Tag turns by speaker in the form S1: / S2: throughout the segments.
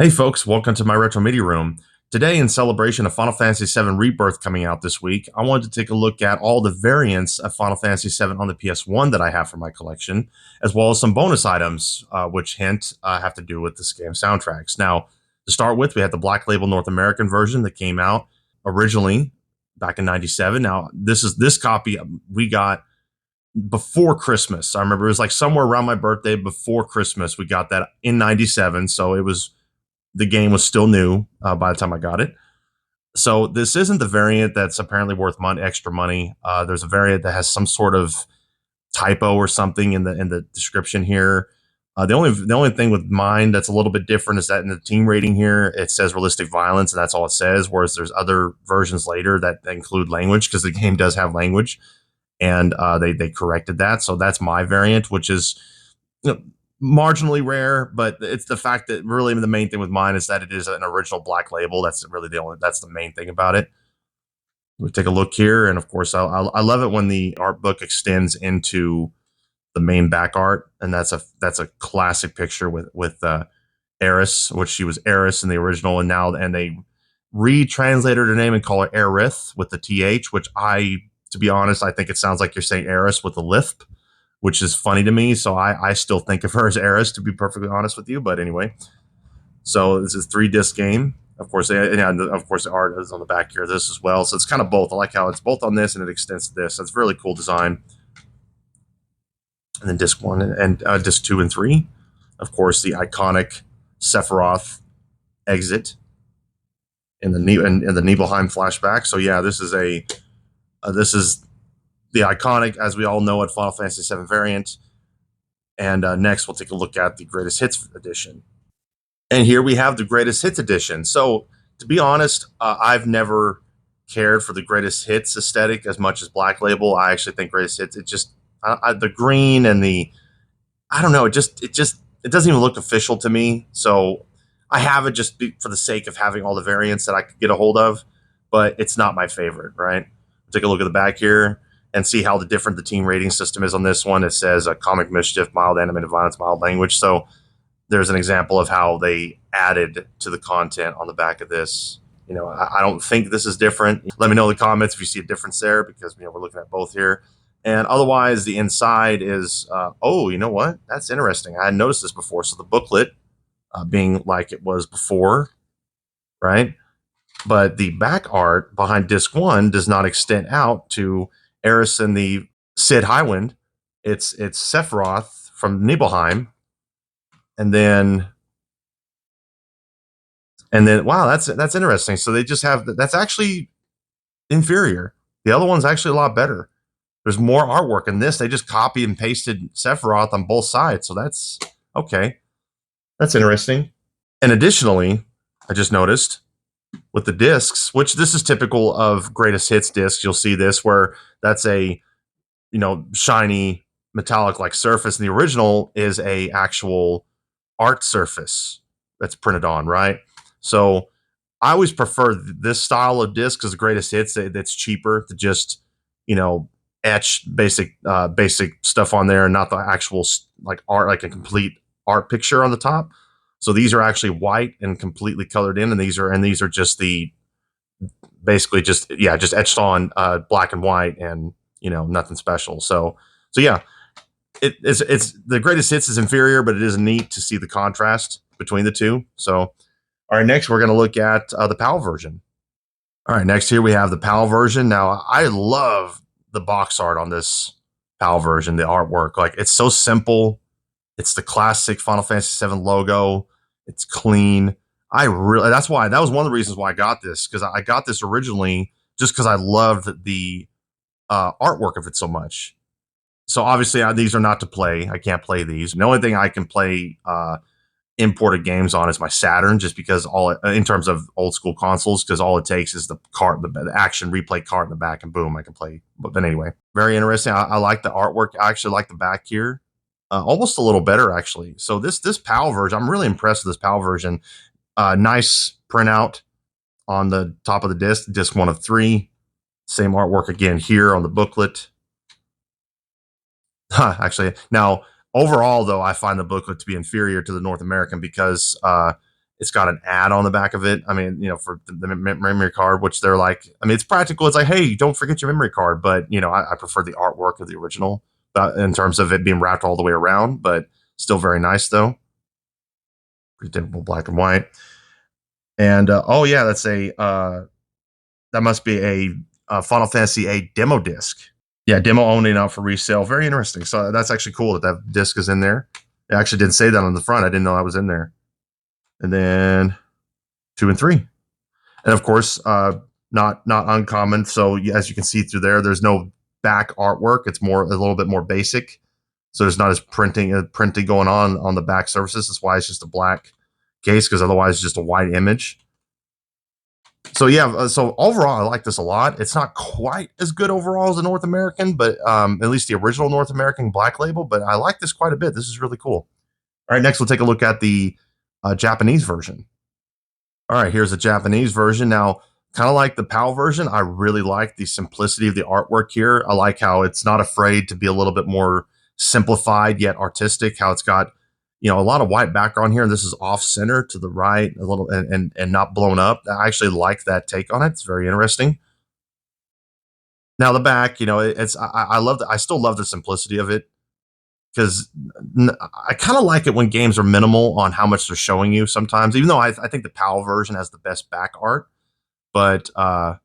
S1: Hey folks, welcome to my Retro Media Room. Today, in celebration of Final Fantasy VII Rebirth coming out this week, I wanted to take a look at all the variants of Final Fantasy VII on the PS1 that I have for my collection, as well as some bonus items, which have to do with this game soundtracks. Now, to start with, we had the Black Label North American version that came out originally back in '97. Now, this copy we got before Christmas. I remember it was like somewhere around my birthday before Christmas. We got that in '97, so the game was still new by the time I got it. So this isn't the variant that's apparently worth extra money. There's a variant that has some sort of typo or something in the description here. The only thing with mine that's a little bit different is that in the team rating here it says realistic violence, and that's all it says. Whereas there's other versions later that include language, because the game does have language, and they corrected that. So that's my variant, which is, you know, marginally rare, but it's the fact that really the main thing with mine is that it is an original Black Label. That's really that's the main thing about it. We take a look here, and of course, I love it when the art book extends into the main back art, and that's a classic picture with Eris, which she was Eris in the original, and they retranslated her name and call her Aerith with the th, which to be honest, I think it sounds like you're saying Eris with a lisp, which is funny to me. So I still think of her as Eris, to be perfectly honest with you. But anyway, so this is a 3-disc game. Of course, of course, the art is on the back here of this as well. So it's kind of both. I like how it's both on this and it extends to this. That's really cool design. And then disc 1 and disc 2 and 3. Of course, the iconic Sephiroth exit in the Nibelheim flashback. So yeah, this is the iconic, as we all know it, Final Fantasy VII variant. And next, we'll take a look at the Greatest Hits edition. And here we have the Greatest Hits edition. So, to be honest, I've never cared for the Greatest Hits aesthetic as much as Black Label. I actually think Greatest Hits, the green and I don't know, it doesn't even look official to me. So, I have it just for the sake of having all the variants that I could get a hold of, but it's not my favorite, right? Take a look at the back here and see how different the team rating system is on this one. It says comic mischief, mild animated violence, mild language. So there's an example of how they added to the content on the back of this. I don't think this is different. Let me know in the comments if you see a difference there, because we're looking at both here. And otherwise, the inside is, oh, you know what? That's interesting. I hadn't noticed this before. So the booklet being like it was before, right? But the back art behind disc 1 does not extend out to Eris and the Cid Highwind. It's Sephiroth from Nibelheim, and then wow, that's interesting. So they just have that's actually inferior. The other one's actually a lot better. There's more artwork in this. They just copy and pasted Sephiroth on both sides. So that's okay. That's interesting. And additionally, I just noticed with the discs, which this is typical of Greatest Hits discs, you'll see this where that's a shiny metallic like surface, and the original is a actual art surface that's printed on, right? So I always prefer this style of disc as the Greatest Hits. That's cheaper to just etch basic stuff on there, and not the actual like art, like a complete art picture on the top. So these are actually white and completely colored in, and these are just basically just etched on black and white, and nothing special. So yeah, it's the Greatest Hits is inferior, but it is neat to see the contrast between the two. So all right, next we're going to look at the PAL version. All right, next here we have the PAL version. Now I love the box art on this PAL version. The artwork, like, it's so simple. It's the classic Final Fantasy VII logo. It's clean. That was one of the reasons why I got this, because I got this originally just because I loved the artwork of it so much. So obviously these are not to play. I can't play these. The only thing I can play imported games on is my Saturn, just because in terms of old school consoles, because all it takes is the card, the action replay card in the back, and boom, I can play. But anyway, very interesting. I like the artwork. I actually like the back here. Almost a little better, actually. So this PAL version, I'm really impressed with this PAL version. Nice printout on the top of the disc 1 of 3. Same artwork again here on the booklet. Actually, now overall though, I find the booklet to be inferior to the North American, because It's got an ad on the back of it. I mean, for the memory card, which they're like, I mean, it's practical. It's like, hey, don't forget your memory card. But I prefer the artwork of the original in terms of it being wrapped all the way around, but still very nice though. Pretty typical black and white. And oh yeah, that must be a Final Fantasy VIII demo disc. Yeah, demo only, out for resale. Very interesting. So that's actually cool that disc is in there. It actually didn't say that on the front. I didn't know I was in there. And then 2 and 3, and of course, not uncommon. So as you can see through there, there's no back artwork. It's a little bit more basic. So there's not as printing going on the back surfaces. That's why it's just a black case, because otherwise it's just a white image. So yeah, so overall, I like this a lot. It's not quite as good overall as the North American, but at least the original North American Black Label. But I like this quite a bit. This is really cool. All right, next we'll take a look at the Japanese version. All right, here's the Japanese version. Now, kind of like the PAL version, I really like the simplicity of the artwork here. I like how it's not afraid to be a little bit more simplified yet artistic. How it's got a lot of white background here, and this is off center to the right a little, and not blown up. I actually like that take on it. It's very interesting. Now the back, I still love the simplicity of it, because I kind of like it when games are minimal on how much they're showing you sometimes, even though I think the PAL version has the best back art. But I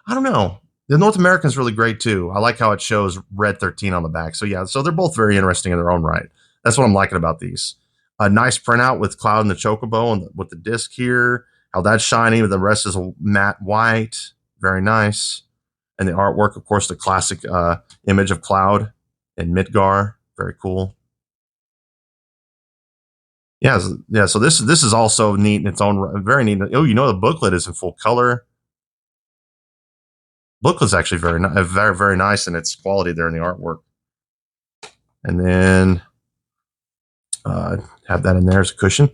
S1: don't know. The North American is really great too. I like how it shows Red 13 on the back. So yeah, so they're both very interesting in their own right. That's what I'm liking about these. A nice printout with Cloud and the Chocobo, and with the disc here, how that's shiny, but the rest is a matte white. Very nice. And the artwork, of course, the classic image of Cloud and Midgar. Very cool. Yeah, so this is also neat in its own, very neat. Oh, the booklet is in full color. Booklet's actually very, very nice in its quality there in the artwork. And then have that in there as a cushion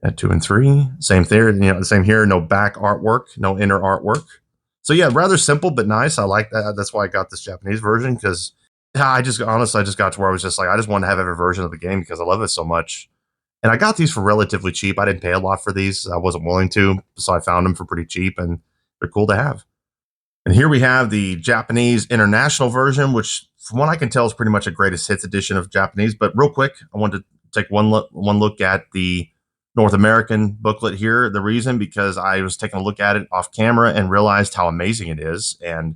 S1: at 2 and 3. Same there, same here. No back artwork, no inner artwork. So yeah, rather simple but nice. I like that. That's why I got this Japanese version, because I just got to where I was just like, I just want to have every version of the game because I love it so much. And I got these for relatively cheap. I didn't pay a lot for these. I wasn't willing to, so I found them for pretty cheap, and they're cool to have. And here we have the Japanese international version, which from what I can tell is pretty much a greatest hits edition of Japanese. But real quick, I wanted to take one look at the North American booklet here. The reason, because I was taking a look at it off camera and realized how amazing it is. And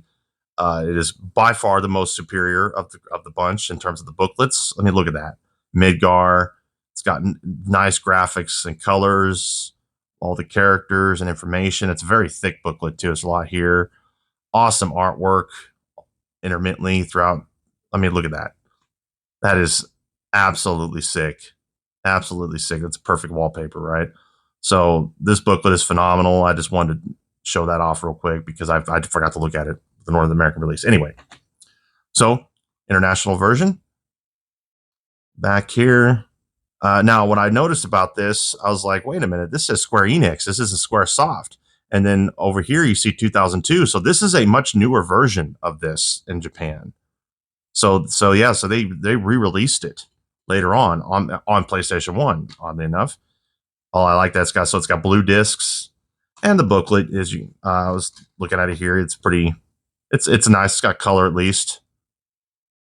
S1: it is by far the most superior of the bunch in terms of the booklets. I mean, look at that. Midgar. It's got nice graphics and colors, all the characters and information. It's a very thick booklet too. It's a lot here. Awesome artwork intermittently throughout. I mean, look at that. That is absolutely sick. Absolutely sick. That's perfect wallpaper, right? So this booklet is phenomenal. I just wanted to show that off real quick because I forgot to look at it, the North American release. Anyway, so international version. Back here. Now, what I noticed about this, I was like, wait a minute, this says Square Enix. This isn't Square Soft. And then over here, you see 2002. So this is a much newer version of this in Japan. So they re-released it later on PlayStation 1, oddly enough. Oh, I like that. It's got blue discs, and the booklet is, I was looking at it here. It's nice. It's got color at least.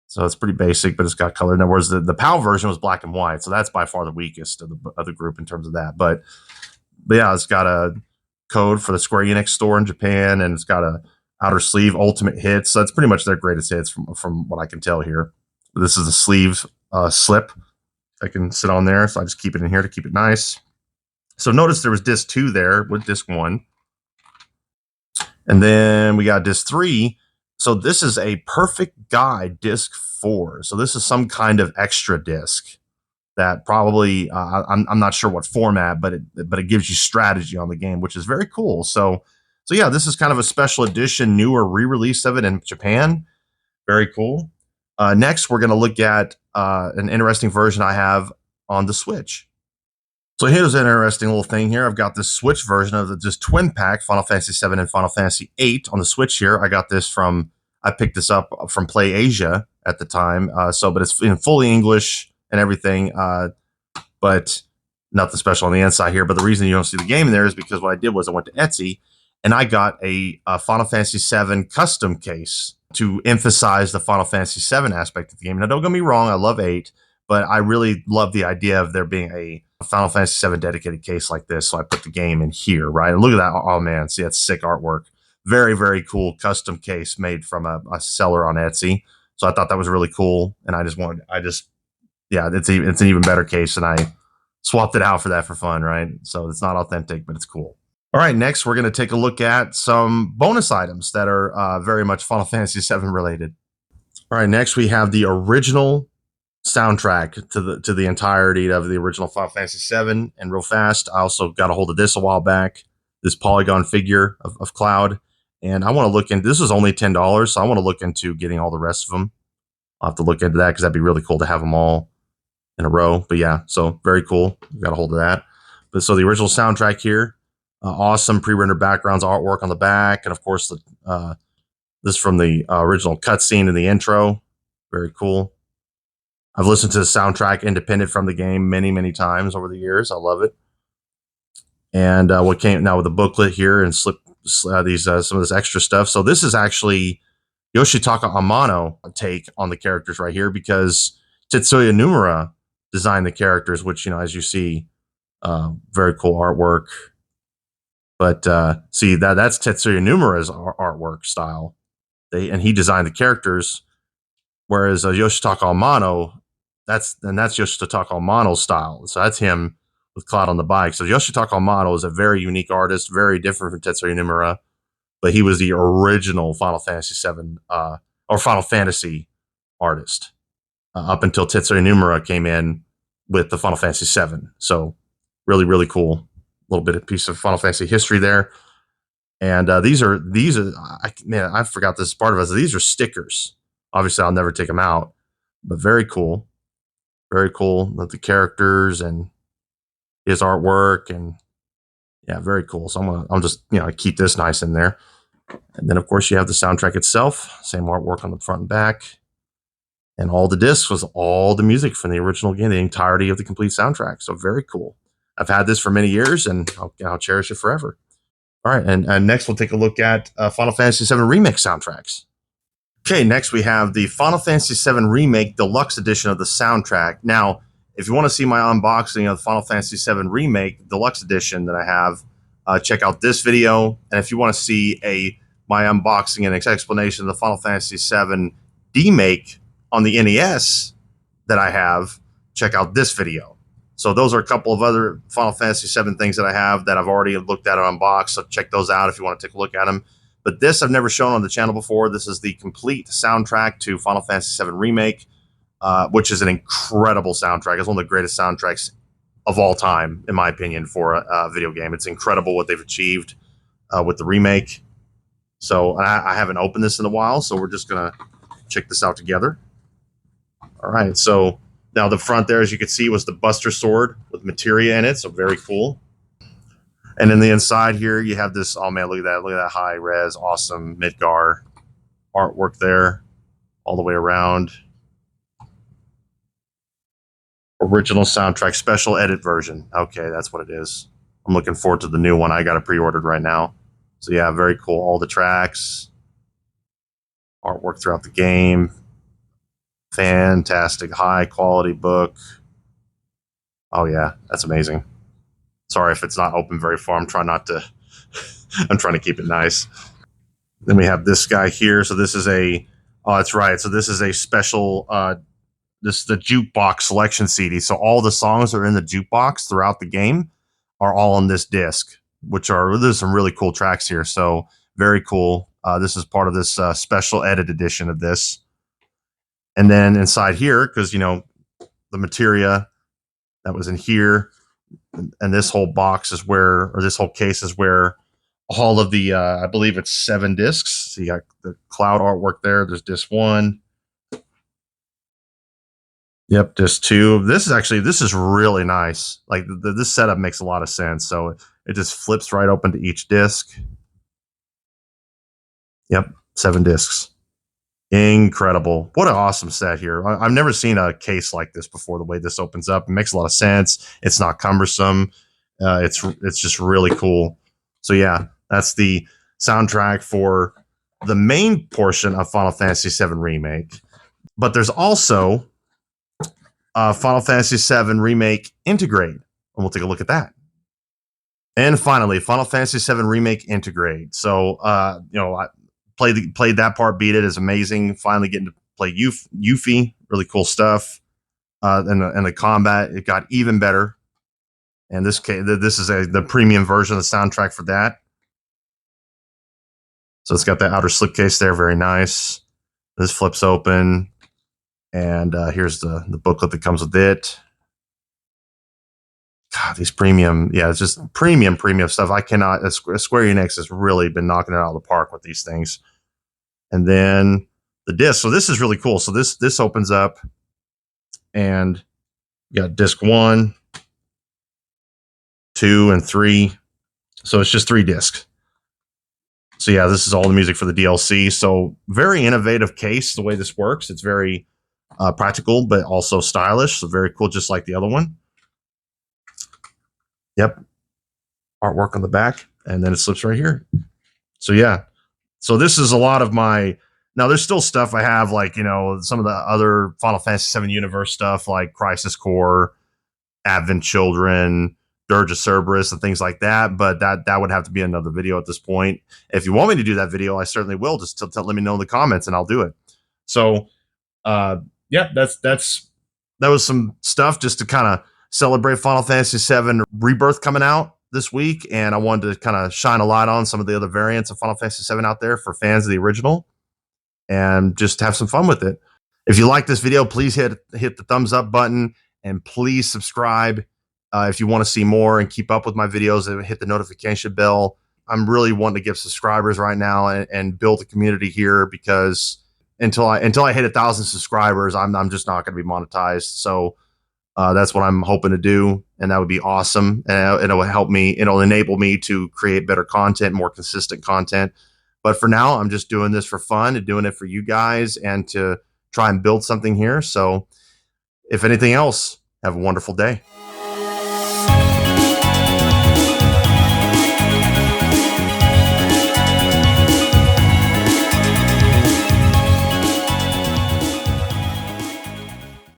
S1: So it's pretty basic, but it's got color. Now, whereas the PAL version was black and white, so that's by far the weakest of the group in terms of that. But yeah, it's got a code for the Square Enix store in Japan, and it's got a outer sleeve ultimate hits. So that's pretty much their greatest hits from what I can tell here. This is a sleeve slip. I can sit on there, so I just keep it in here to keep it nice. So notice there was disc 2 there with disc 1. And then we got disc 3. So this is a perfect guide disc 4. So this is some kind of extra disc that probably I'm not sure what format, but it gives you strategy on the game, which is very cool. So yeah, this is kind of a special edition, newer re-release of it in Japan. Very cool. Next, we're going to look at an interesting version I have on the Switch. So here's an interesting little thing here. I've got this Switch version of this twin pack, Final Fantasy VII and Final Fantasy VIII on the Switch here. I picked this up from Play Asia at the time. But it's in fully English and everything. But nothing special on the inside here. But the reason you don't see the game in there is because what I did was I went to Etsy and I got a Final Fantasy VII custom case to emphasize the Final Fantasy VII aspect of the game. Now, don't get me wrong, I love 8, but I really love the idea of there being a Final Fantasy VII dedicated case like this. So I put the game in here, right? And look at that. Oh, man. See, that's sick artwork. Very, very cool custom case made from a seller on Etsy. So I thought that was really cool. And yeah, it's an even better case. And I swapped it out for that for fun, right? So it's not authentic, but it's cool. All right, next we're going to take a look at some bonus items that are very much Final Fantasy VII related. All right, next we have the original soundtrack to the entirety of the original Final Fantasy VII. And real fast, I also got a hold of this a while back, this polygon figure of Cloud. And I want to look into, this is only $10, so I want to look into getting all the rest of them. I'll have to look into that because that'd be really cool to have them all in a row. But yeah, so very cool. Got a hold of that. But so the original soundtrack here, awesome pre-rendered backgrounds, artwork on the back, and of course this from the original cutscene in the intro. Very cool. I've listened to the soundtrack independent from the game many, many times over the years. I love it. And what came now with the booklet here and some of this extra stuff. So this is actually Yoshitaka Amano take on the characters right here, because Tetsuya Nomura designed the characters, which, as you see, very cool artwork. But see, that's Tetsuya Nomura's artwork style. He designed the characters, whereas Yoshitaka Amano, that's Yoshitaka Amano's style. So that's him with Cloud on the bike. So Yoshitaka Amano is a very unique artist, very different from Tetsuya Nomura, but he was the original Final Fantasy VII or Final Fantasy artist up until Tetsuya Nomura came in with the Final Fantasy VII. So really, really cool. Little bit of piece of Final Fantasy history there. And these are I forgot this part of us. These are stickers. Obviously, I'll never take them out, but very cool. Very cool. The characters and his artwork, and yeah, very cool. So I'm just keep this nice in there. And then of course you have the soundtrack itself, same artwork on the front and back, and all the discs was all the music from the original game, the entirety of the complete soundtrack. So very cool. I've had this for many years, and I'll cherish it forever. All right, and next we'll take a look at Final Fantasy VII Remake soundtracks. Okay, next we have the Final Fantasy VII Remake Deluxe Edition of the soundtrack. Now, if you want to see my unboxing of the Final Fantasy VII Remake Deluxe Edition that I have, check out this video. And if you want to see my unboxing and explanation of the Final Fantasy VII Demake on the NES that I have, check out this video. So those are a couple of other Final Fantasy VII things that I have that I've already looked at and unboxed. So check those out if you want to take a look at them. But this I've never shown on the channel before. This is the complete soundtrack to Final Fantasy VII Remake, which is an incredible soundtrack. It's one of the greatest soundtracks of all time, in my opinion, for a video game. It's incredible what they've achieved with the remake. So I haven't opened this in a while, so we're just going to check this out together. All right, so now the front there, as you can see, was the Buster Sword with materia in it, so very cool. And in the inside here, you have this, oh man, look at that high res, awesome Midgar artwork there, all the way around. Original soundtrack, special edit version. Okay, that's what it is. I'm looking forward to the new one. I got it pre-ordered right now. So yeah, very cool. All the tracks, artwork throughout the game. Fantastic, high quality book. Oh yeah, that's amazing. Sorry if it's not open very far. I'm trying to keep it nice. Then we have this guy here. So this is that's right. So this is a special, this is the jukebox selection CD. So all the songs that are in the jukebox throughout the game are all on this disc, there's some really cool tracks here. So very cool. This is part of this special edit edition of this. And then inside here, because, the materia that was in here, and this whole box is this whole case is where all of the, I believe it's 7 discs. So you got the Cloud artwork there. There's disc 1. Yep, disc 2. This is really nice. Like this setup makes a lot of sense. So it just flips right open to each disc. Yep, 7 discs. Incredible. What an awesome set here. I've never seen a case like this before. The way this opens up, it makes a lot of sense. It's not cumbersome. It's just really cool. So yeah, that's the soundtrack for the main portion of Final Fantasy VII Remake. But there's also Final Fantasy VII Remake Intergrade, and we'll take a look at that. And finally, Final Fantasy VII Remake Intergrade. So, I played that part, beat it. Is amazing. Finally getting to play Yuffie, really cool stuff. And the combat, it got even better. And this is the premium version of the soundtrack for that. So it's got that outer slipcase there, very nice. This flips open, and here's the booklet that comes with it. God, these premium, yeah, it's just premium stuff. I cannot. Square Enix has really been knocking it out of the park with these things. And then the disc. So this is really cool. So this opens up, and you got disc 1, 2, and 3. So it's just 3 discs. So yeah, this is all the music for the DLC. So very innovative case the way this works. It's very practical, but also stylish. So very cool, just like the other one. Yep. Artwork on the back, and then it slips right here. So yeah. So this is a lot of my. Now there's still stuff I have, like, some of the other Final Fantasy VII Universe stuff, like Crisis Core, Advent Children, Dirge of Cerberus, and things like that. But that would have to be another video at this point. If you want me to do that video, I certainly will. Just let me know in the comments, and I'll do it. So, yeah, that was some stuff just to kind of celebrate Final Fantasy VII Rebirth coming out this week, and I wanted to kind of shine a light on some of the other variants of Final Fantasy VII out there for fans of the original, and just have some fun with it. If you like this video, please hit the thumbs up button, and please subscribe if you want to see more and keep up with my videos, and hit the notification bell. I'm really wanting to get subscribers right now and build a community here, because until I hit 1,000 subscribers, I'm just not going to be monetized. So that's what I'm hoping to do, and that would be awesome. And it'll help me. It'll enable me to create better content, more consistent content. But for now, I'm just doing this for fun and doing it for you guys, and to try and build something here. So if anything else, have a wonderful day.